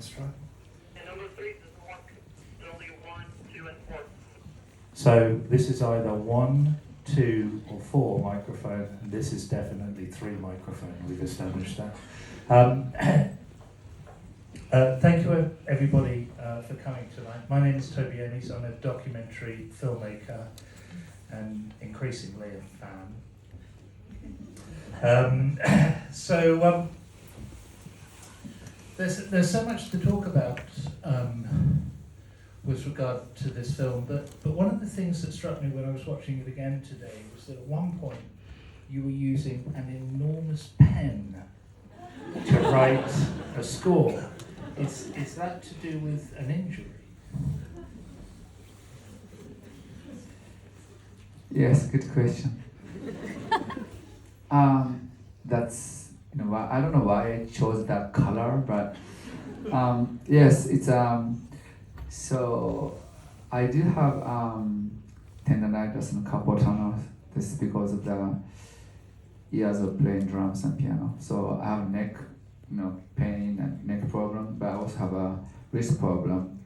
Let's try. And number 3 is the one, only 1, 2, and 4. So this is either 1, 2, or 4 microphone, and this is definitely 3 microphone. We've established that. Thank you everybody for coming tonight. My name is Toby Ennis. I'm a documentary filmmaker and increasingly a fan. There's so much to talk about with regard to this film, but one of the things that struck me when I was watching it again today was that at one point you were using an enormous pen to write a score. Is that to do with an injury? Yes, good question. That's, I don't know why I chose that color, but yes, it's so I do have tendonitis and carpal tunnel. This is because of the years of playing drums and piano. So I have neck, pain and neck problem, but I also have a wrist problem.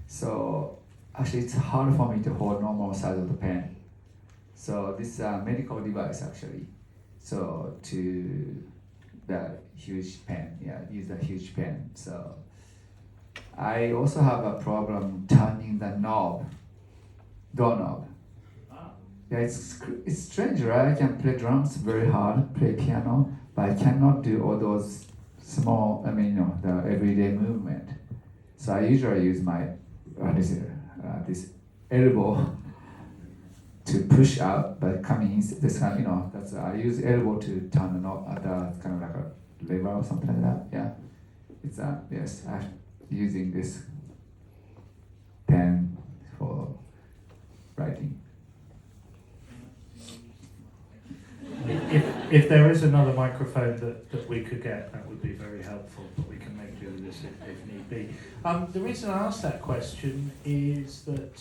So actually, it's hard for me to hold normal size of the pen. So this is a medical device actually. So to the huge pen, use a huge pen. So I also have a problem turning the doorknob. Yeah, it's strange, right? I can play drums very hard, play piano, but I cannot do all those small, the everyday movement. So I usually use my, this elbow to push out, but coming in this kind, that's I use elbow to turn the knob. That's kind of like a lever or something like that. Yeah, it's yes. I'm using this pen for writing. If there is another microphone that we could get, that would be very helpful, but we can make do with this if need be. The reason I asked that question is that,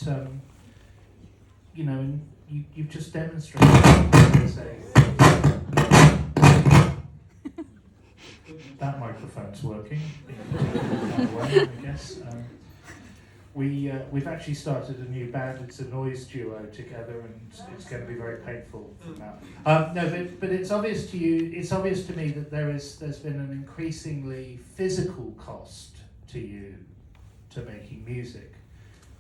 you've just demonstrated that microphone's working in a particular kind of way, I guess. We've actually started a new band. It's a noise duo together, and it's going to be very painful from now. But it's obvious to you. It's obvious to me that there's been an increasingly physical cost to you to making music.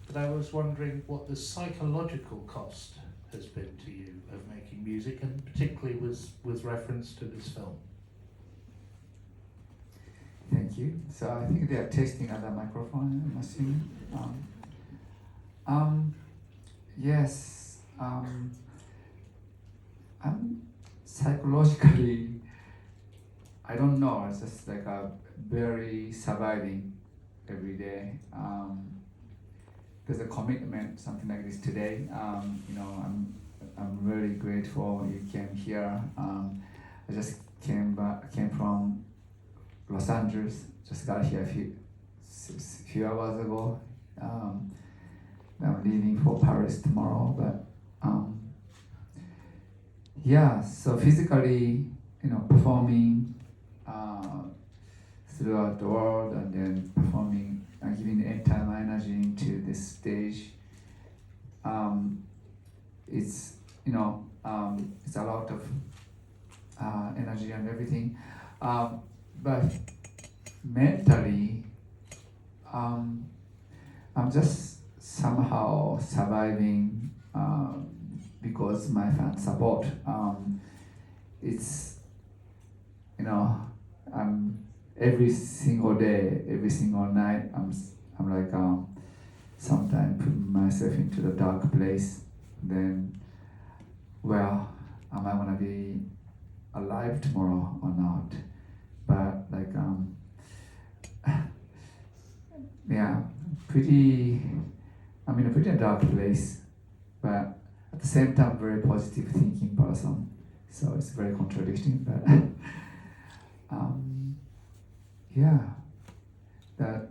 But I was wondering what the psychological cost has been to you of making music, and particularly with reference to this film. Thank you. So I think they are testing other microphone, I'm assuming. Yes. I'm psychologically, I don't know. It's just like a very surviving every day. There's a commitment, something like this today. I'm really grateful you came here. I just came from Los Angeles, just got here a few hours ago. I'm leaving for Paris tomorrow, but so physically, performing throughout the world and then performing and giving the entire my energy into this stage. It's it's a lot of energy and everything. But mentally, I'm just somehow surviving because my fan support. It's I'm every single day, every single night. I'm like sometimes putting myself into the dark place. Then, well, am I gonna be alive tomorrow or not? But like I'm in a pretty dark place, but at the same time very positive thinking person. So it's very contradicting, but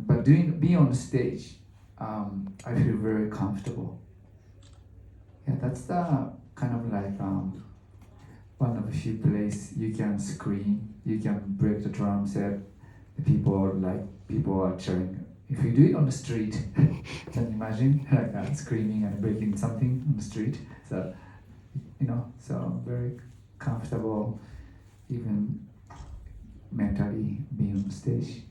but being on the stage, I feel very comfortable. Yeah, that's the kind of like one of the few places you can scream, you can break the drum set, the people like people are cheering. If you do it on the street, can you imagine like screaming and breaking something on the street? So so very comfortable, even mentally being on stage.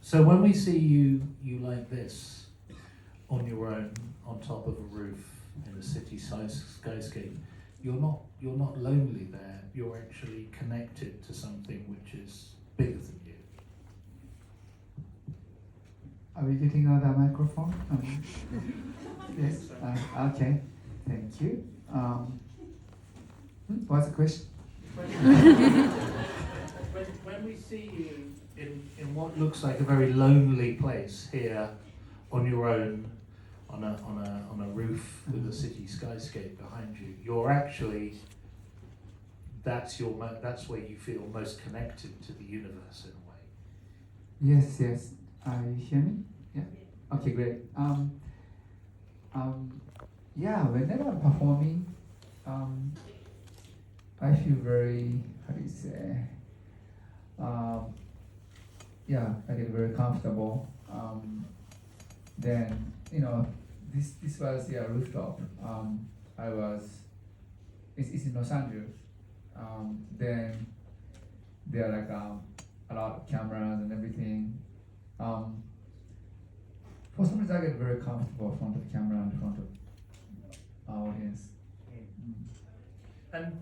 So when we see you like this, on your own, on top of a roof in a city skyscape, you're not lonely there. You're actually connected to something which is bigger than you. Are we getting another microphone? Yes. Okay. Thank you. What's the question? When we see you in what looks like a very lonely place here, on your own, on a roof with a city skyscape behind you, you're actually that's where you feel most connected to the universe in a way. Yes. You hear me? Yeah. Okay. Great. Yeah. Whenever I'm performing, I feel very, how do you say? Yeah, I get very comfortable. Then this was rooftop. It's in Los Angeles. Then there are like a lot of cameras and everything. For some reason, I get very comfortable in front of the camera and in front of our audience.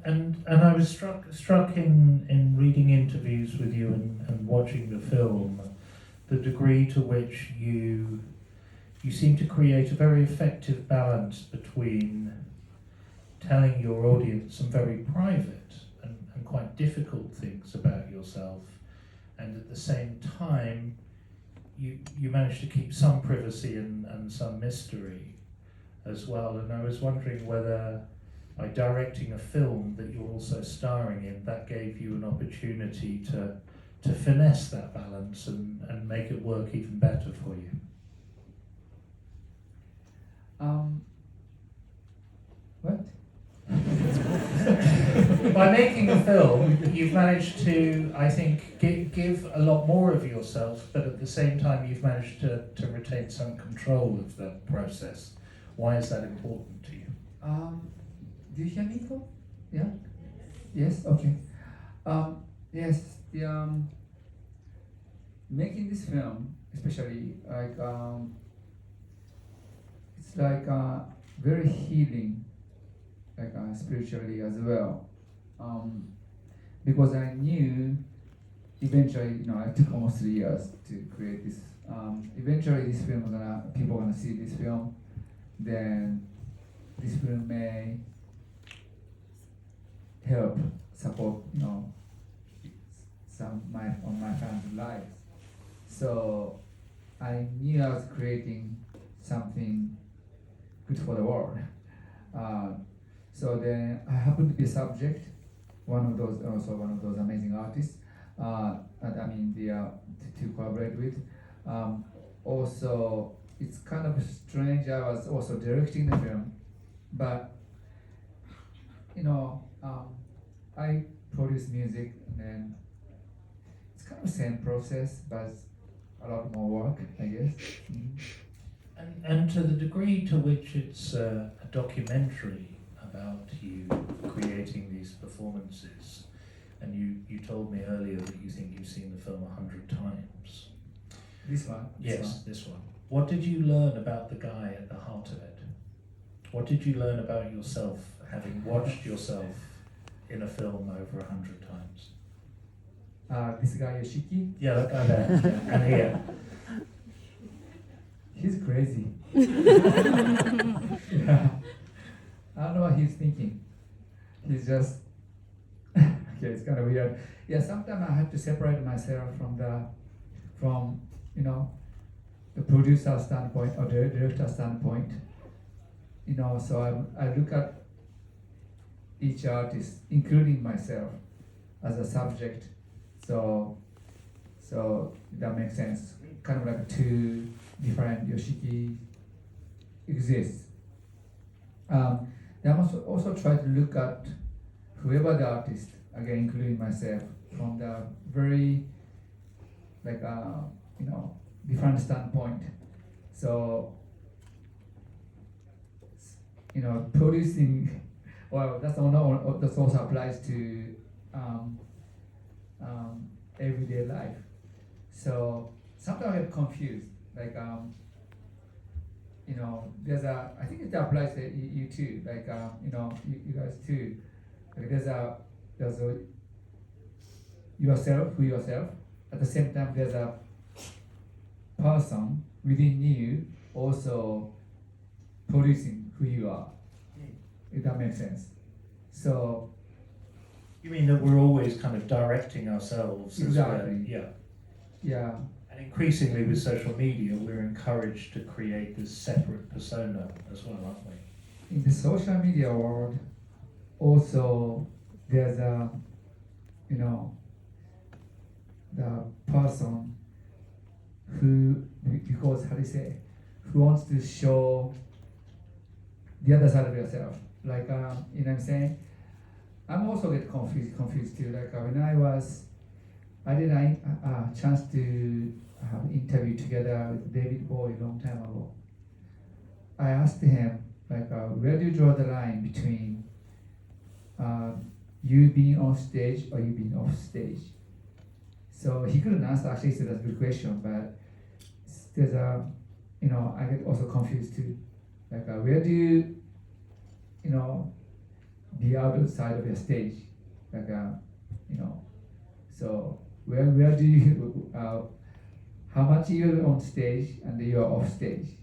And I was struck in reading interviews with you and watching the film, the degree to which you seem to create a very effective balance between telling your audience some very private and quite difficult things about yourself, and at the same time you manage to keep some privacy and some mystery as well. And I was wondering whether, by directing a film that you're also starring in, that gave you an opportunity to finesse that balance and make it work even better for you. What? By making a film, you've managed to, I think, give a lot more of yourself, but at the same time you've managed to retain some control of the process. Why is that important to you? Do you hear me, Paul? Yeah? Yes? Okay. Yes, making this film, especially, like, it's like very healing, like spiritually as well. Because I knew eventually, it took almost 3 years to create this. Eventually, this film people gonna see this film, then this film may help support some of my fans' lives. So I knew I was creating something good for the world. So then I happened to be a subject, one of those amazing artists. To collaborate with. Also, it's kind of strange. I was also directing the film, but I produce music, and then it's kind of the same process, but a lot more work, I guess. Mm-hmm. And to the degree to which it's a documentary about you creating these performances, and you told me earlier that you think you've seen the film 100 times. This one? This one. What did you learn about the guy at the heart of it? What did you learn about yourself, having watched yourself in a film over 100 times? This guy Yoshiki? Yeah, that guy there. And here. He's crazy. Yeah. I don't know what he's thinking. He's just okay. It's kind of weird. Yeah. Sometimes I have to separate myself from the producer standpoint or the director standpoint. So I look at each artist, including myself, as a subject. So that makes sense. Kind of like two different Yoshiki exists. Then I must also try to look at whoever the artist, again including myself, from the very like different standpoint. So producing, well, that's also applies to um, everyday life. So sometimes I get confused, like there's I think it applies to you too, like you guys too. Like there's a yourself. At the same time, there's a person within you also producing who you are. If that makes sense. So You mean that we're always kind of directing ourselves? Exactly. Yeah. And increasingly with social media, we're encouraged to create this separate persona as well, aren't we? In the social media world, also there's the person who, because how do you say, who wants to show the other side of yourself. Like what I'm saying. I'm also get confused too. Like I did a chance to have an interview together with David Bowie a long time ago. I asked him, like, where do you draw the line between you being on stage or you being off stage? So he couldn't answer. Actually, he said that's a good question, but there's I get also confused too. Like, where do you, be outside of your stage? Like, so where do you, how much you're on stage and you're off stage?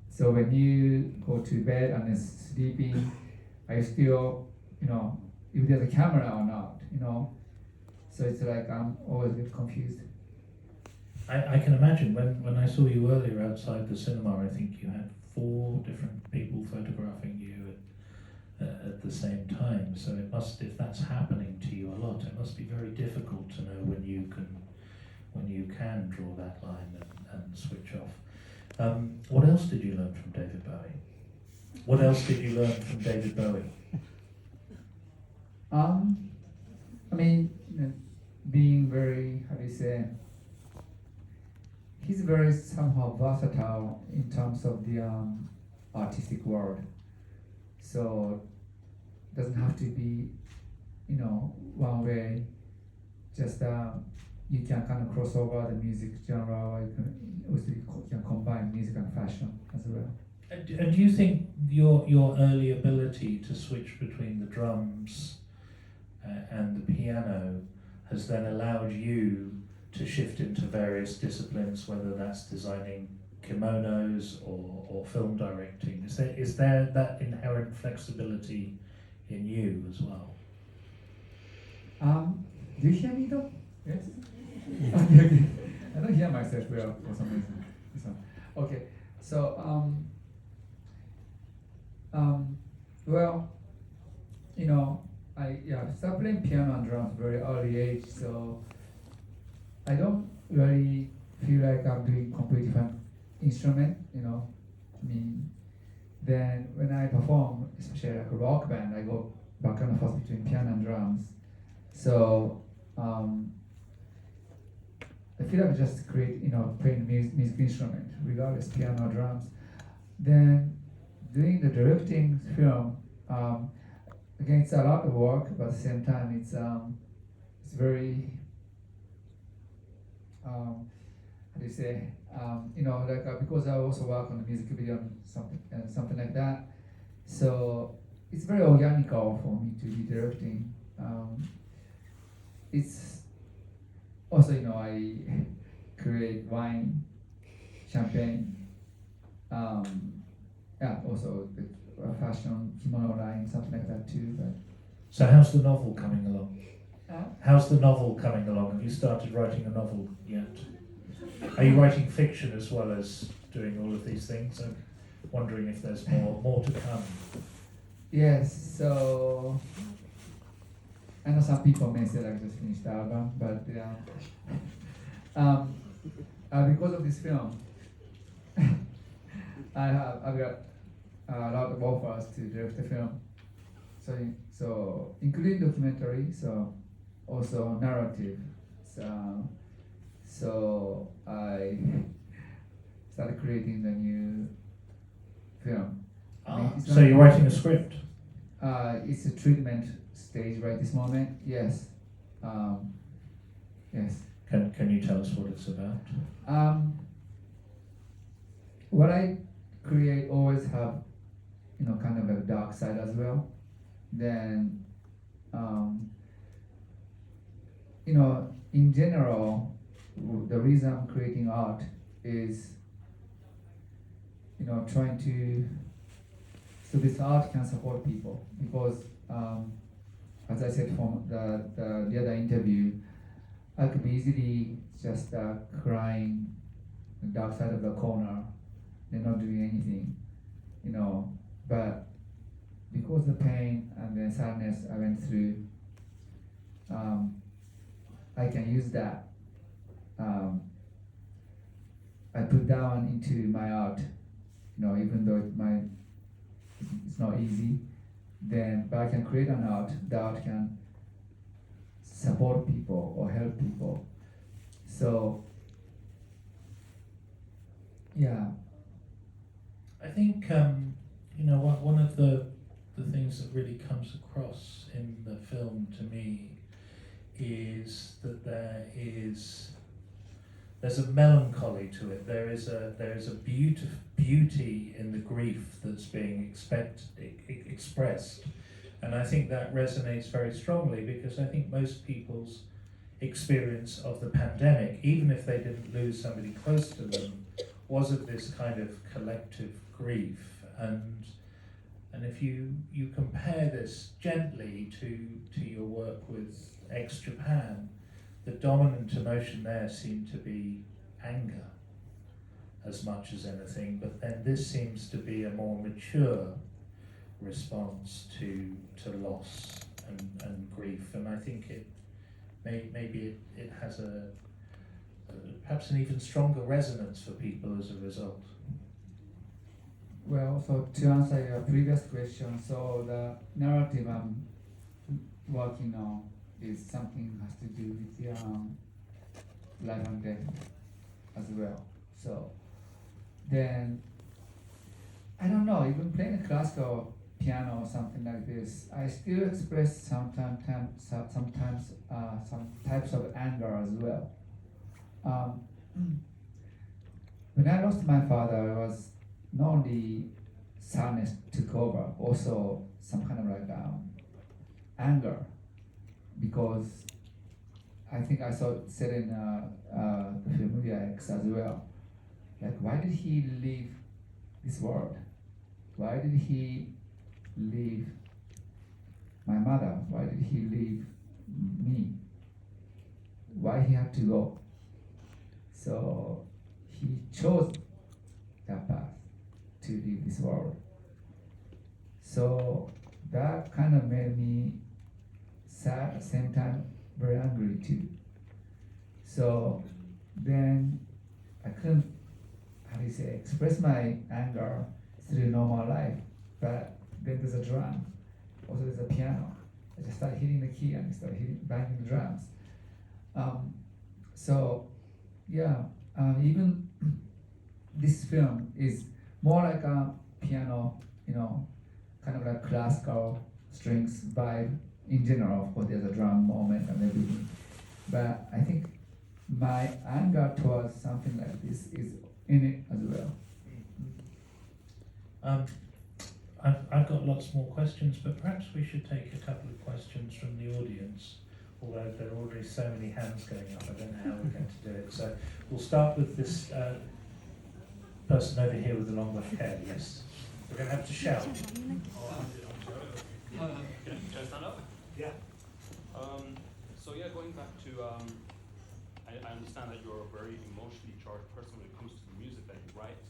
So when you go to bed and then sleeping, are you still, if there's a camera or not, So it's like I'm always a bit confused. I can imagine when I saw you earlier outside the cinema, I think you had 4 different people photographing you at the same time. So it must, if that's happening to you a lot, it must be very difficult to know when you can draw that line and switch off. What else did you learn from David Bowie? What else did you learn from David Bowie? I mean, being very, how do you say, he's very somehow versatile in terms of the artistic world. So it doesn't have to be, one way. Just you can kind of cross over the music genre, or you can combine music and fashion as well. And do you think your early ability to switch between the drums and the piano has then allowed you to shift into various disciplines, whether that's designing kimonos or film directing? Is there that inherent flexibility in you as well? Do you hear me though? Yes? Okay. I don't hear myself well for some reason. Okay, so well, I started playing piano and drums very early age, so I don't really feel like I'm doing completely different instrument, I mean, then when I perform, especially like a rock band, I go back and forth between piano and drums. So I feel like I just create, playing music instrument, regardless piano or drums. Then doing the directing film, again, it's a lot of work, but at the same time, it's very, how do you say, because I also work on the music video and something like that. So it's very organical for me to be directing. It's also, I create wine, champagne, also the fashion kimono line, something like that too. But So how's the novel coming along? uh, How's the novel coming along? Have you started writing a novel yet? Are you writing fiction as well as doing all of these things? I'm wondering if there's more to come. yes, so I know some people may say like just finished the album, but because of this film, I've got a lot of offers to direct the film. So including documentary, so also narrative. So I started creating the new film. I mean, it's So not- you're writing a script? It's a treatment stage right this moment. Yes. Yes. Can you tell us what it's about? What I create always have, kind of a dark side as well. Then, in general, the reason I'm creating art is, trying to, so this art can support people because, as I said from the other interview, I could be easily just crying the dark side of the corner and not doing anything, but because the pain and the sadness I went through, I can use that. I put down into my art, even though it's not easy, but I can create an art. The art can support people or help people. So, yeah. I think one of the things that really comes across in the film to me is that there's a melancholy to it. There is a beauty in the grief that's being expressed, and I think that resonates very strongly because I think most people's experience of the pandemic, even if they didn't lose somebody close to them, was of this kind of collective grief. And if you compare this gently to your work with ex-Japan, the dominant emotion there seemed to be anger as much as anything, but then this seems to be a more mature response to loss and grief, and I think maybe it has perhaps an even stronger resonance for people as a result. Well, so to answer your previous question, so the narrative I'm working on is something has to do with the life and death as well. So then, I don't know, even playing a classical piano or something like this, I still express sometimes some types of anger as well. When I lost my father, it was not only sadness took over, also some kind of like anger, because I think I said in the Familiar X as well, like why did he leave this world? Why did he leave my mother? Why did he leave me? Why he had to go? So he chose that path to leave this world. So that kind of made me sad at the same time very angry too. So then I couldn't, express my anger through normal life. But then there's a drum, also there's a piano. I just started hitting the key and started banging the drums. So yeah, even this film is more like a piano, kind of like classical strings vibe in general. Of course, there's a drum moment and everything. But I think my anger towards something like this is in it as well. I've got lots more questions, but perhaps we should take a couple of questions from the audience. Although there are already so many hands going up, I don't know how we're going to do it. So we'll start with this person over here with the long black hair. Yes, we're going to have to shout. Can I stand up? Yeah. So yeah, going back to, I understand that you're a very emotionally charged person when it comes to the music that you write,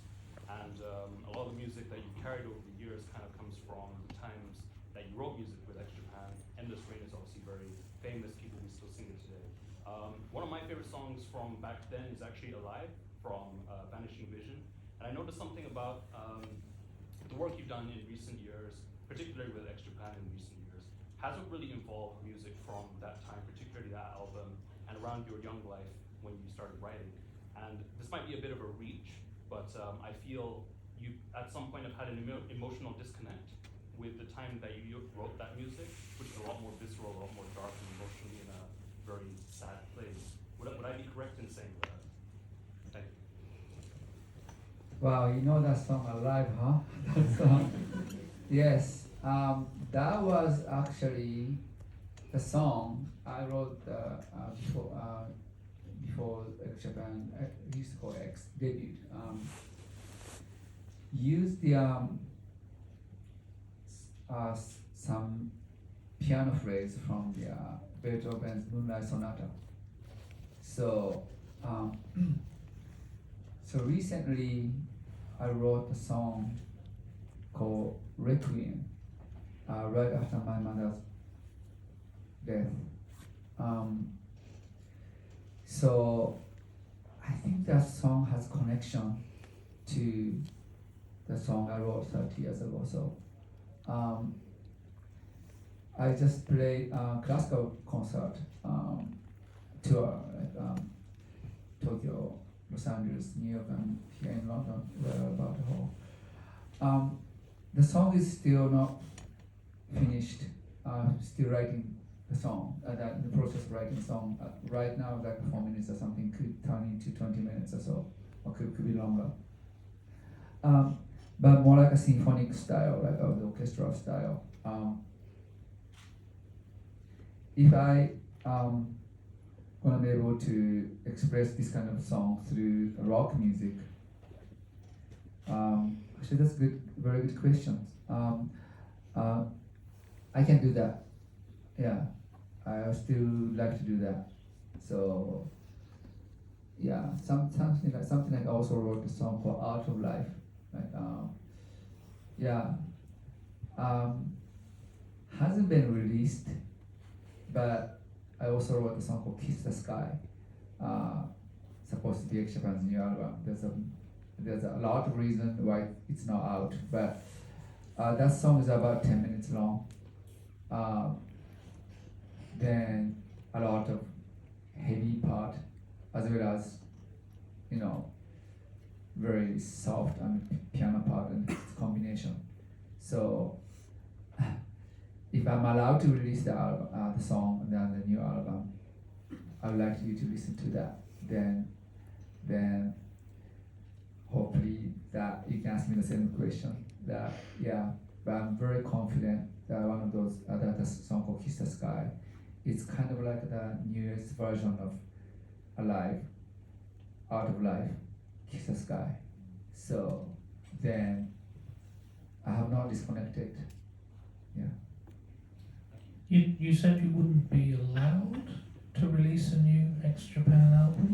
and a lot of the music that you've carried over the years kind of comes from the times that you wrote music with ex-Japan. Endless Rain is obviously very famous, people will still sing it today. One of my favorite songs from back then is actually Alive from Vanishing Vision, and I noticed something about the work you've done in recent years, particularly with ex-Japan in recent years, hasn't really involved music from that time, particularly that album, and around your young life, when you started writing. And this might be a bit of a reach, but I feel you at some point have had an emotional disconnect with the time that you wrote that music, which is a lot more visceral, a lot more dark and emotionally in a very sad place. Would I be correct in saying that? Thank you. Wow, you know that song alive, huh? That song. Yes, that was actually the song I wrote before Japan. We used to call it X debut. Used the some piano phrase from the Beethoven's Moonlight Sonata. So, so recently I wrote a song called Requiem, right after my mother's death. So I think that song has connection to the song I wrote 30 years ago. So I just played classical concert tour, like Tokyo, Los Angeles, New York, and here in London, where about the whole. The song is still not finished. Still writing the song. The process of writing the song. Right now, like 4 minutes or something could turn into 20 minutes or so, or could be longer. But more like a symphonic style, like the orchestral style. If I gonna be able to express this kind of song through rock music, actually that's good, very good question. I can do that. Yeah, I still like to do that. So yeah, something like I also wrote a song called Out of Life. Like hasn't been released, but I also wrote a song called Kiss the Sky. Supposed to be Japan's new album. There's a lot of reasons why it's not out, but that song is about 10 minutes long. Then a lot of heavy part, as well as, very soft and piano part and its combination. So if I'm allowed to release the album, the song and then the new album, I would like you to listen to that. Then hopefully that you can ask me the same question. But I'm very confident that one of those that the song called Kiss the Sky, it's kind of like the newest version of Alive, Out of Life, Kiss the Sky. So then I have not disconnected. Yeah. You said you wouldn't be allowed to release a new ex-Japan album?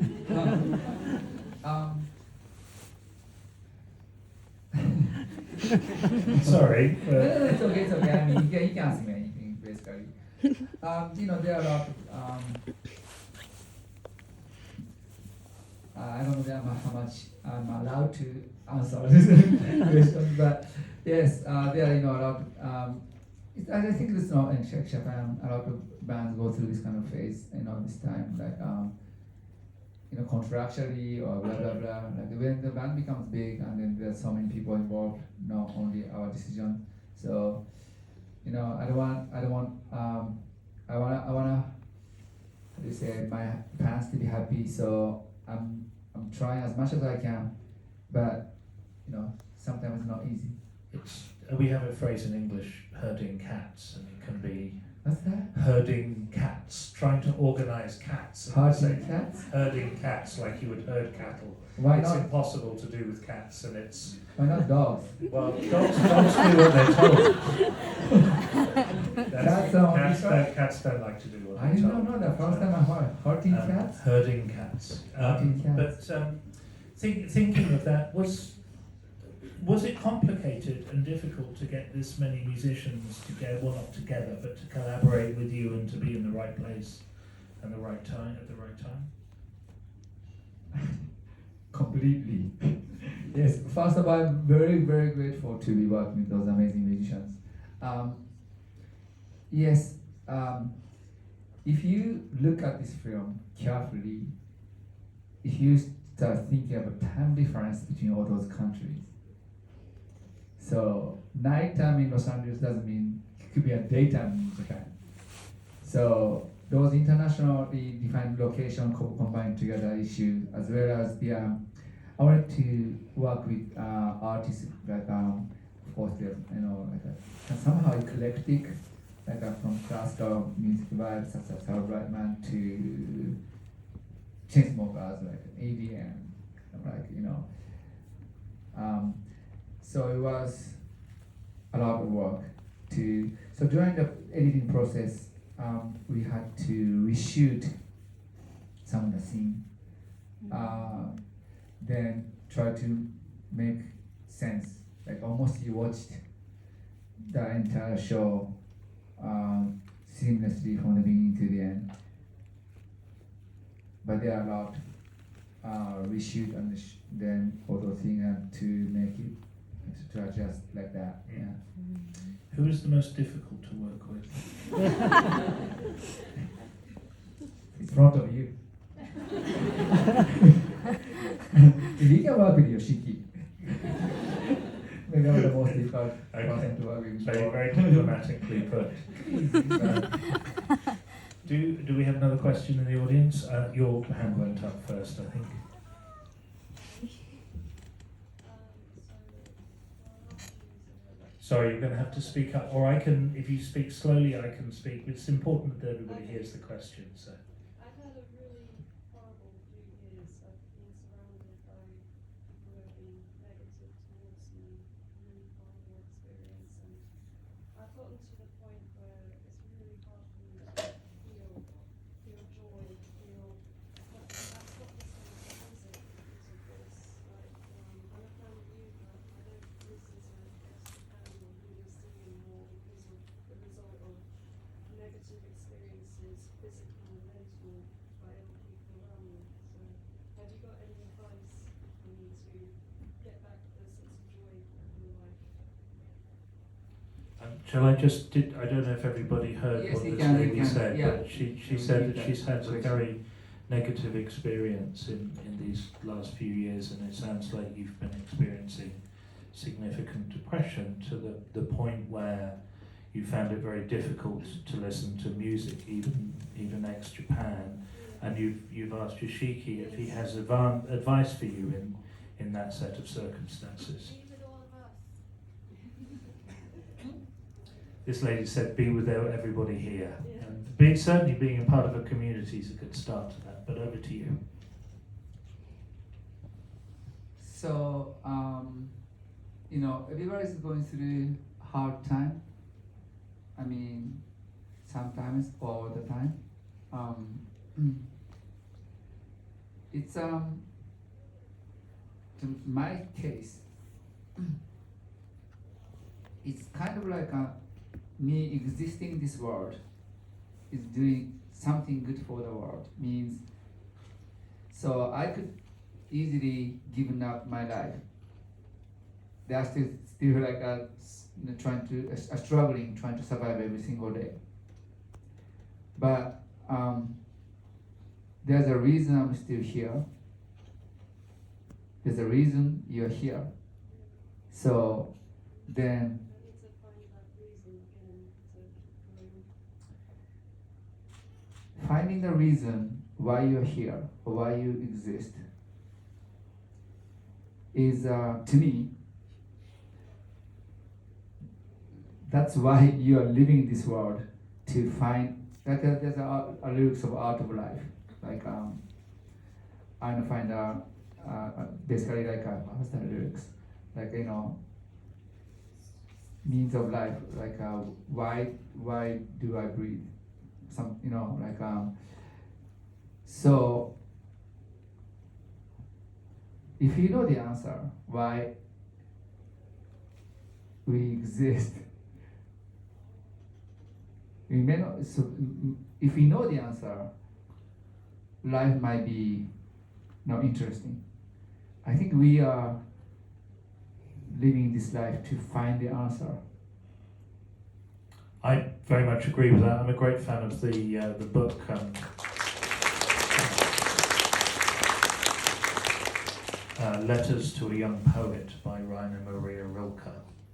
Sorry. No, it's okay. I mean, you can ask me anything, basically. There are a lot of, I don't know how much I'm allowed to answer this question, but yes, there are, a lot of, I think it's not in Japan, a lot of bands go through this kind of phase, this time, like, contractually or blah, blah, blah. Like when the band becomes big and then there's so many people involved, not only our decision. So, I wanna, how do you say, my fans to be happy. So I'm trying as much as I can, but, sometimes it's not easy. We have a phrase in English, herding cats, and it can be What's that? herding cats, trying to organize cats. Herding cats? Herding cats, like you would herd cattle. Why It's not? impossible to do with cats, and it's, Why not dogs? well, dogs do what they're told. Cats don't like to do what I they're did told. not know that. First time I heard herding cats. Herding cats. Herding cats. But thinking of that, was it complicated and difficult to get this many musicians together, well not together, but to collaborate with you and to be in the right place and the right time at the right time? Completely. Yes, first of all, I'm very, very grateful to be working with those amazing musicians. Yes, if you look at this film carefully, if you start thinking of a time difference between all those countries, so nighttime in Los Angeles doesn't mean it could be a daytime in Japan. So those internationally defined location combined together issues, as well as I wanted to work with artists like of course they're like somehow eclectic, like from classical music vibes such as Harold Brightman to Chainsmokers like ADM, like so it was a lot of work so during the editing process we had to reshoot some of the scene, then try to make sense, like almost you watched the entire show seamlessly from the beginning to the end, but there are a lot reshoot and then photo thing to make it to adjust like that. Yeah. Who is the most difficult to work with? It's front of you. If you can work with Yoshiki, maybe I'm the most difficult person to work with. Very, very diplomatically put. Do we have another question in the audience? Your hand went up first, I think. Sorry, you're going to have to speak up, or I can, if you speak slowly, I can speak. It's important that everybody hears the question. So. I've had a really horrible few years. I've been surrounded by people who have been negative towards me, really horrible experience, and I've gotten to the point where it's really hard for me to feel joy, feel that's what this music because of this. Like, I'm a fan of you, but I don't listen to Japan or really see anymore because of the result of negative experiences, physical and mental, by other people around me. So, have you got any advice for me to get back the sense of joy in life? Shall I just? I don't know if everybody heard Yes, what you this can, lady said, yeah. but she said that she's had a very negative experience in these last few years, and it sounds like you've been experiencing significant depression to the point where you found it very difficult to listen to music, even ex-Japan, and you've asked Yoshiki if he has advice for you in that set of circumstances. Be with all of us. This lady said, be with everybody here. Yeah. And certainly being a part of a community is a good start to that, but over to you. So, everybody's going through hard time. I mean, sometimes all the time. It's to my case, it's kind of like me existing in this world is doing something good for the world. Means, so I could easily given up my life. They are still like struggling, trying to survive every single day. But there's a reason I'm still here. There's a reason you're here. So then I need to find that reason again to finding the reason why you're here or why you exist is to me, that's why you are living this world, to find that there's a lyrics of art of life, like I want to find basically like what's the lyrics, like means of life, like why do I breathe, so if you know the answer why we exist, we may not, so if we know the answer, life might be interesting. I think we are living this life to find the answer. I very much agree with that. I'm a great fan of the book. Letters to a Young Poet by Rainer Maria Rilke,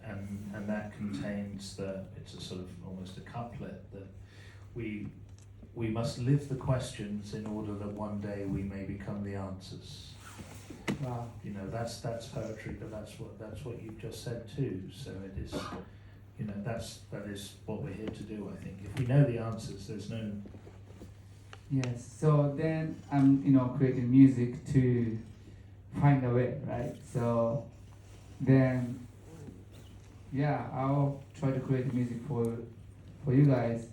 and that contains it's a sort of almost a couplet that we must live the questions in order that one day we may become the answers. Wow. You know, that's poetry, but that's what you've just said too. So it is, you know, that is what we're here to do. I think if we know the answers, there's no. Yes. So then I'm, creating music to find a way, right? So then, yeah, I'll try to create music for you guys,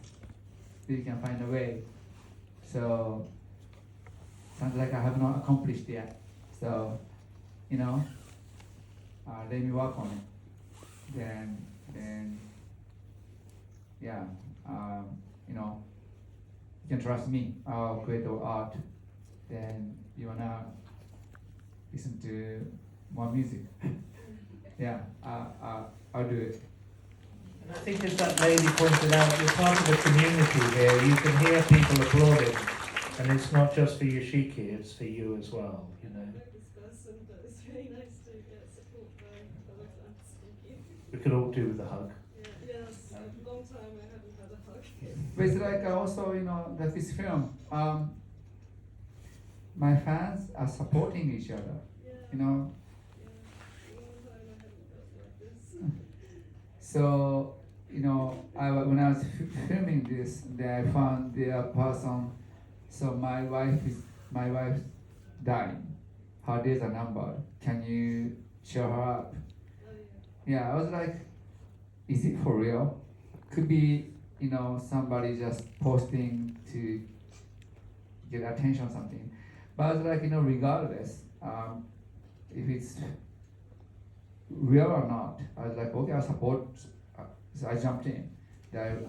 so you can find a way. So sounds like I have not accomplished yet. So, let me work on it. Then, yeah, you can trust me. I'll create the art. Then you wanna listen to more music. Yeah, I'll do it. And I think as that lady pointed out, you're part of a community here. You can hear people applauding, and it's not just for Yoshiki, it's for you as well. You know. I like this person, but it's really nice to get support by other fans. Thank you. We could all do with a hug. Yeah, yes, a long time I haven't had a hug. But it's like also, that this film, my fans are supporting each other. Yeah. You know, Yeah, a long time I haven't felt like this. so when I was filming this, then I found the person. So my wife dying. Her days are numbered. Can you cheer her up? Oh, Yeah, I was like, is it for real? Could be, somebody just posting to get attention or something. But I was like, regardless, if it's real or not, I was like, okay, I'll support. So I jumped in. Then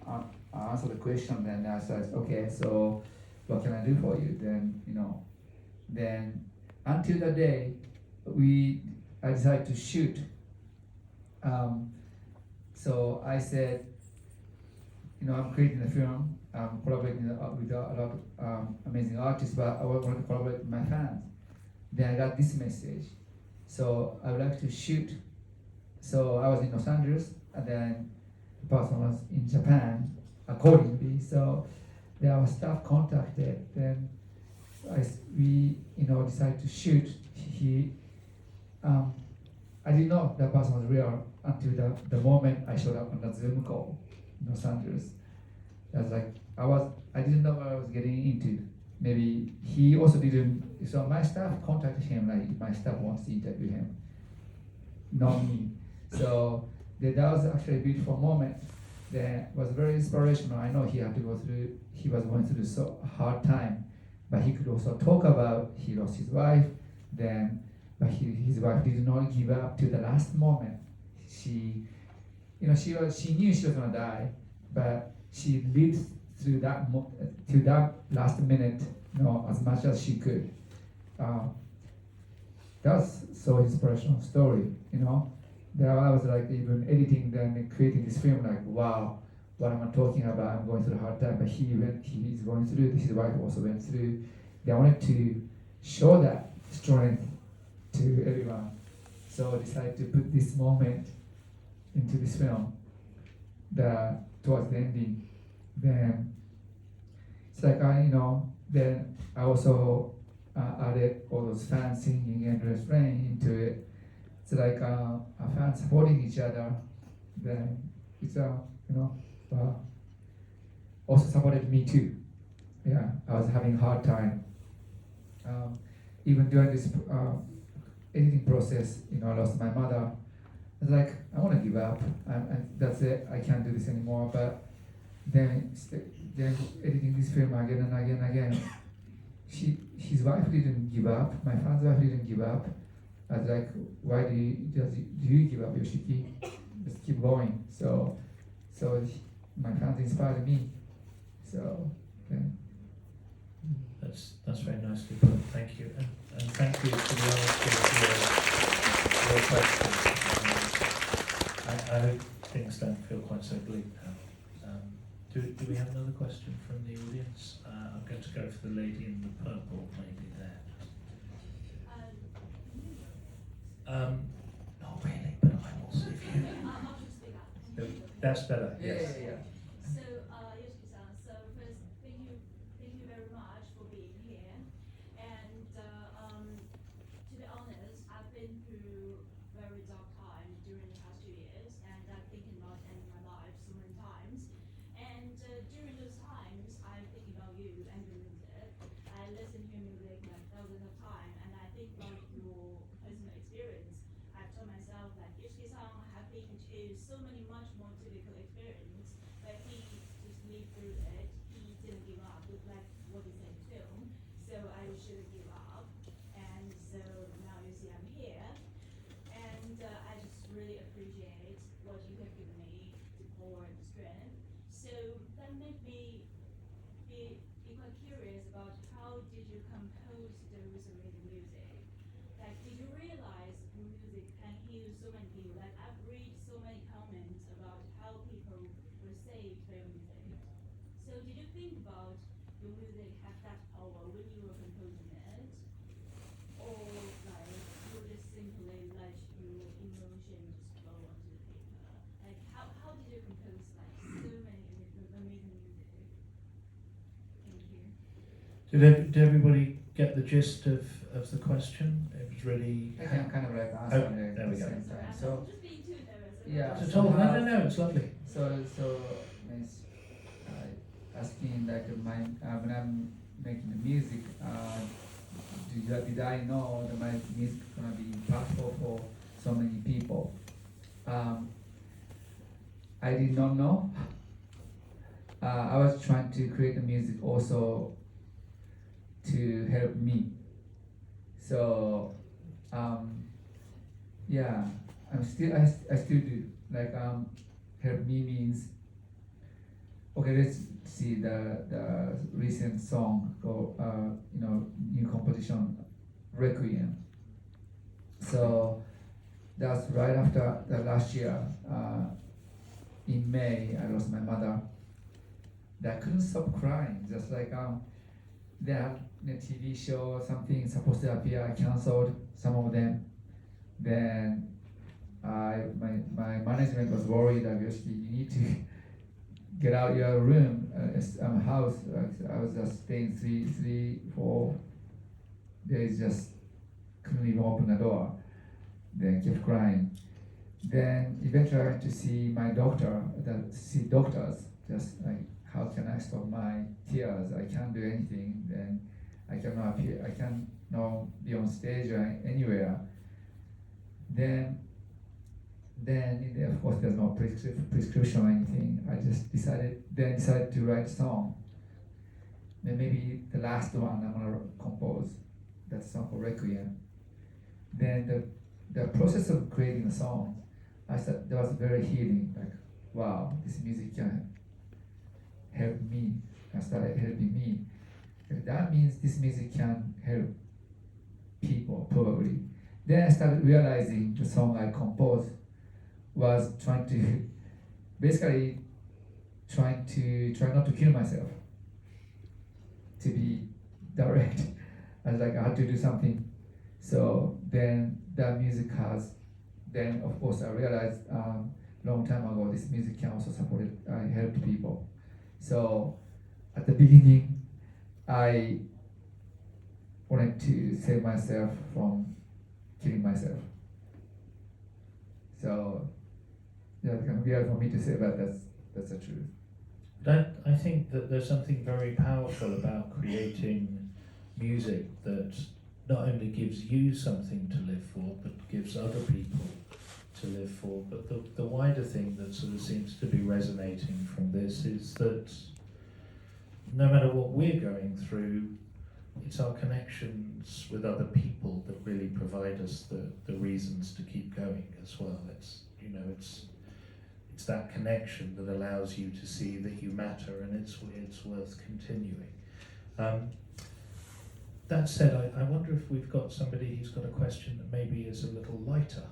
I answered the question. Then I said, okay, so what can I do for you? Then then until the day I decided to shoot. So I said, I'm creating a film. I'm collaborating with a lot of amazing artists, but I want to collaborate with my fans. Then I got this message. So I would like to shoot. So I was in Los Angeles, and then the person was in Japan, accordingly. So our staff contacted. Then we decided to shoot. I didn't know that person was real until the moment I showed up on the Zoom call in Los Angeles. I was like, I didn't know what I was getting into. Maybe he also didn't. So my staff contacted him, like my staff wants to interview him, not me. So that was actually a beautiful moment. That was very inspirational. I know he was going through so hard time, but he could also talk about he lost his wife, but his wife did not give up to the last moment. She knew she was gonna die, but she lived through to that last minute, as much as she could. That's so inspirational story, There I was like even editing them and creating this film, like wow, what am I talking about? I'm going through a hard time, but he's going through. His wife also went through. They wanted to show that strength to everyone, so I decided to put this moment into this film. Towards the ending, then it's like then I also added all those fans singing and refrain into it. It's like a fans supporting each other. Then it's also supported me too. Yeah, I was having a hard time. Even during this editing process, I lost my mother. I was like, I want to give up. And that's it. I can't do this anymore. But then editing this film again and again and again. His wife didn't give up. My father's wife didn't give up. I was like, why do you give up, Yoshiki? Just keep going. So my fans inspired me. So then. That's very nicely put. Thank you, and thank you for the honesty of your questions. I hope things don't feel quite so bleak now. Do we have another question from the audience? I'm going to go for the lady in the purple, maybe there. That's better. Yeah, Yes. yeah, yeah. So, Yoshiki-san, so first, thank you very much for being here. And to be honest, I've been through very dark time during the past 2 years, and I'm thinking about ending my life so many times. And during those times, I'm thinking about you and your music. I listen to your music like thousands of times, and I think about your personal experience. I've told myself that Yoshiki-san have been to so many much more difficult experience, but he just lived through it. He didn't give up, just like what he said in film. So I shouldn't give up. And so now you see I'm here. And I just really appreciate what you have given me, the power and the strength. So that made me be quite curious about how did you compose those amazing music? Like, did you realize music can heal so many people? Like, I've read so many comments about how people were saved by your music. So did you think about your music have that power when you were composing it? Or like you just simply let your emotion just flow onto the paper? Like how did you compose like so many amazing music? Thank you. Did everybody get the gist of the question? It was really. I can kind of like answer Oh, it there at we the go. same Sorry, time. I'm So, just being too nervous. yeah, Not at so all. how- No, it's lovely. so means asking like when I'm making the music, did I know that my music gonna be impactful for so many people? I did not know. I was trying to create the music also to help me. So yeah, I still do like help me means okay. Let's see the recent song called new composition Requiem. So that's right after the last year. In May, I lost my mother. That I couldn't stop crying. Just like they had a TV show, something supposed to appear, I cancelled some of them. Then my management was worried that Yoshiki, you need to get out your room, house. I was just staying 4 days, just couldn't even open the door. Then kept crying. Then eventually I went to see my doctor, see doctors, just like, how can I stop my tears? I can't do anything. Then I cannot appear, I cannot be on stage or anywhere. Then of course there's no prescription or anything. I just decided to write a song. Then maybe the last one I'm gonna compose, that song for Requiem. Then the process of creating a song, I thought that was very healing. Like, wow, this music can help me. I started helping me. That means this music can help people, probably. Then I started realizing the song I composed was trying not to kill myself. To be direct. I was like, I had to do something. So then the music then of course I realized long time ago this music can also support it, help people. So at the beginning I wanted to save myself from killing myself. So yeah, it's kind of weird for me to say, but that's the truth. I think that there's something very powerful about creating music that not only gives you something to live for, but gives other people to live for. But the wider thing that sort of seems to be resonating from this is that no matter what we're going through, it's our connections with other people that really provide us the reasons to keep going as well. It's that connection that allows you to see that you matter, and it's worth continuing. That said, I wonder if we've got somebody who's got a question that maybe is a little lighter.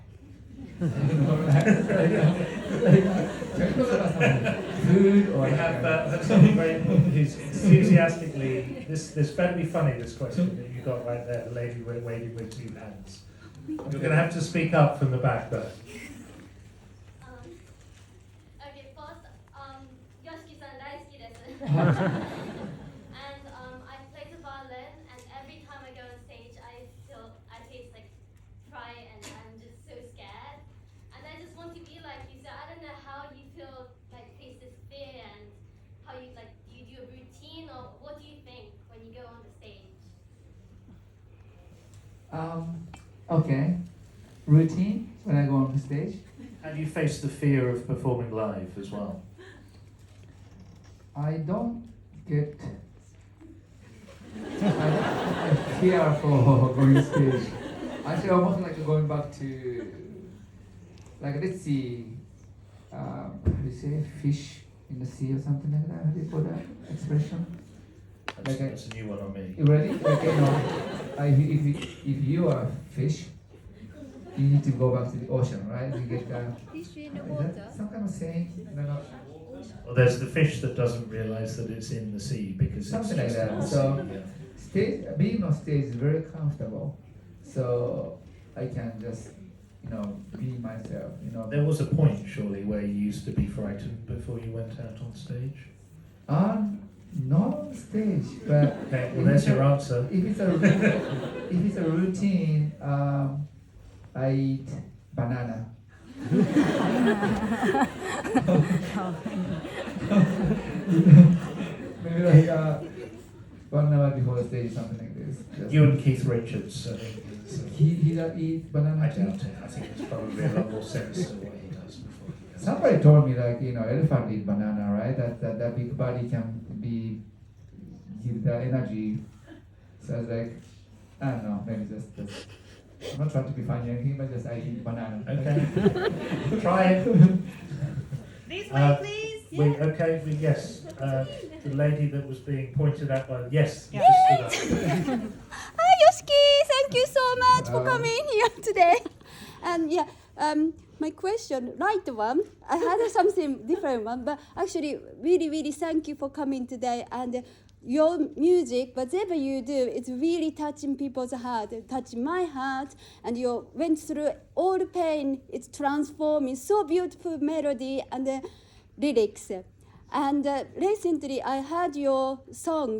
Food or We have somebody very important who's enthusiastically. This better be funny. This question that you got right there, the lady waiting with 2 hands. You're going to have to speak up from the back there. Okay, for And I play the violin, and every time I go on stage, I taste like pride, and I'm just so scared. And I just want to be like you. So I don't know how you feel like face this fear, and how you like. Do you do a routine, or what do you think when you go on the stage? Okay. Routine when I go on the stage. How do you face the fear of performing live as well? I don't get. I fear for going to stage. Actually, almost like going back to, like let's see, how do you say, fish in the sea or something like that? How do you call that expression? That's a new one on me. You ready? Like, if you are a fish, you need to go back to the ocean, right? You get Fish in the is water. that some kind of saying? No, no. Well, there's the fish that doesn't realise that it's in the sea because Something it's like just in that. the So sea, yeah. stage, being on stage is very comfortable. So I can just, be myself. There was a point, surely, where you used to be frightened before you went out on stage? Not on stage, but Okay, well, there's your answer. if it's a routine, I eat banana. Maybe like 1 hour before the stage, something like this. Just You and Keith Richards, I think. he does eat banana. I too? doubt it. I think it's probably a lot more sense to what he does before he goes. Somebody told me like elephant eat banana, right? That big body can give the energy. So I was like, I don't know, maybe just I'm not trying to be funny or anything, but just I eat banana. Okay. Try it. This Uh, way, please. Yes. The lady that was being pointed at by yes, you Yeah. just stood up. Hi, Yoshiki. Thank you so much for Hello. coming here today. And my question, right one, I had something different one, but actually, really, really thank you for coming today. And your music, whatever you do, it's really touching people's heart, touching my heart. And you went through all the pain. It's transforming, so beautiful melody and lyrics. And recently, I heard your song.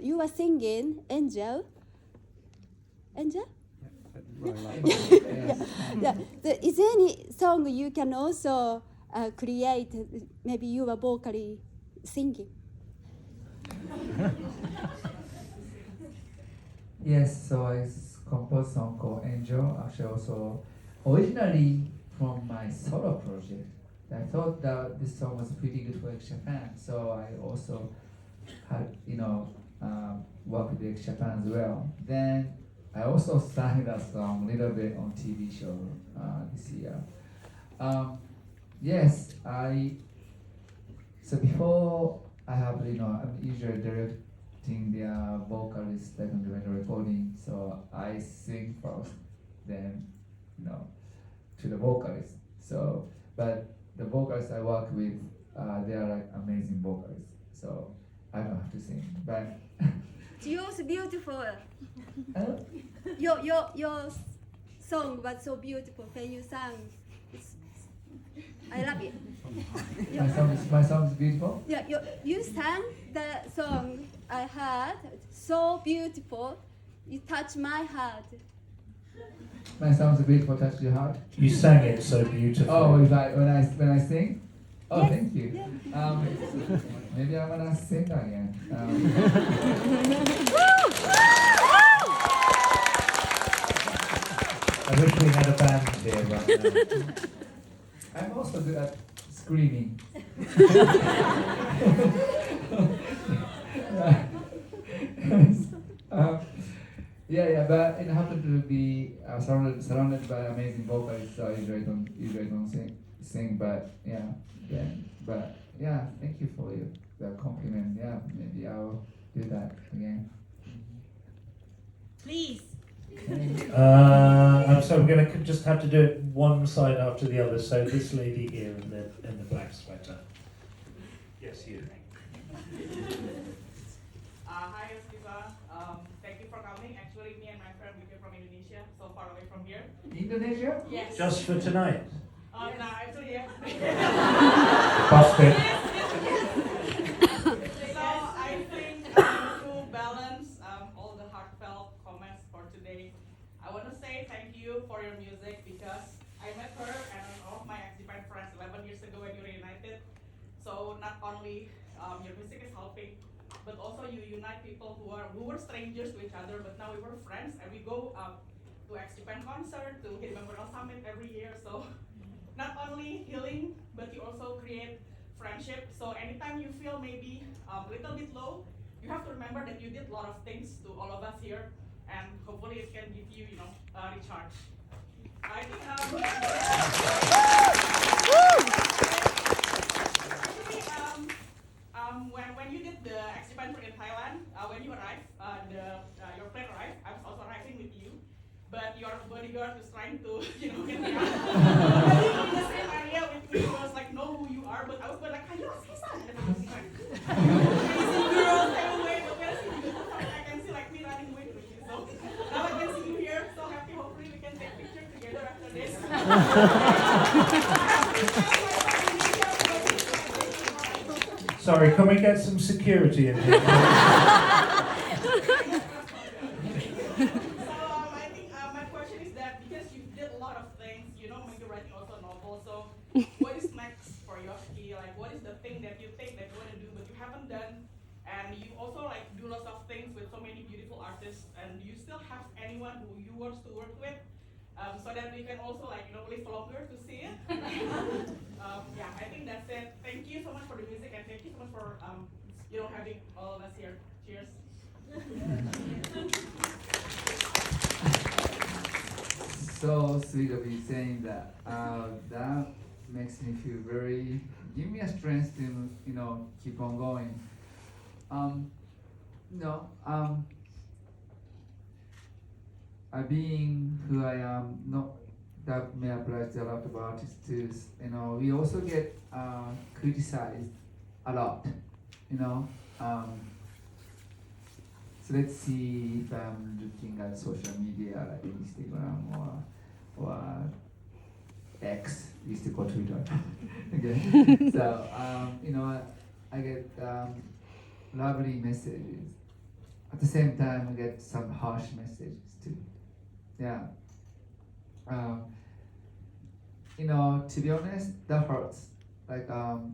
You were singing "Angel." Angel? Yeah. Is there any song you can also create? Maybe you are vocally singing. Yes, so I composed a song called Angel, actually also originally from my solo project. I thought that this song was pretty good for Japan, so I also had, worked with Japan as well. Then I also sang that song a little bit on TV show this year. Yes, so before I have, I'm usually directing their vocalist like on the recording, so I sing first, then, to the vocalist. So, but the vocalists I work with, they are like amazing vocalists, so I don't have to sing, but Yours beautiful. uh, Your song was so beautiful when you sang. I love it. my song is beautiful. Yeah, you sang the song I heard, so beautiful. It touched my heart. My song is beautiful, touch your heart. You sang it so beautifully. Oh, when I sing? Oh, Yes, thank you. yeah. Maybe I'm gonna sing again. I wish we had a band here right now. I'm also good at screaming. But it happened to be surrounded by amazing vocalists, so I usually don't sing, but thank you for the compliment. Yeah, maybe I'll do that again. Please. So we're going to just have to do it one side after the other. So this lady here in the black sweater. Yes, you. Hi, Yoshiki-san. Thank you for coming. Actually, me and my friend, we came from Indonesia, so far away from here. Indonesia? Yes. Just for tonight. No, actually, yes. Busted. you for your music because I met her and all of my ex-Japan friends 11 years ago when you reunited. So not only your music is helping, but also you unite people who were strangers to each other, but now we were friends and we go to ex-Japan concert, to Hit Memorial Summit every year. So not only healing, but you also create friendship. So anytime you feel maybe a little bit low, you have to remember that you did a lot of things to all of us here, and hopefully it can give you, a recharge. I think actually, when you did the exhibition in Thailand, when you arrived, your plane arrived. I was also arriving with you, but your bodyguard was trying to, get me out. Because you in the same area with me, was like know who you are, but I was going like, "Ayo, Skisan," and I was like, "Crazy girl, stay away." But when I see you, I can see like me running away with you. So now I can see you here. So happy. Hopefully we can take pictures together after this. Sorry, can we get some security in here? So I think my question is that because you did a lot of things, maybe writing also a novel. So what is next for Yoshiki? Like, what is the thing that you think that you want to do but you haven't done? And you also do lots of things with so many beautiful artists. And do you still have anyone who you want to work with? So that we can also live longer to see it. Yeah, I think that's it. Thank you so much for the music and thank you so much for having all of us here. Cheers. So sweet of you saying that. That makes me feel give me a strength to keep on going. Being who I am, that may apply to a lot of artists too. We also get criticized a lot. So let's see if I'm looking at social media like Instagram or X, used to call Twitter. Okay. So I get lovely messages. At the same time, I get some harsh messages too. Yeah. To be honest, that hurts. Like, well,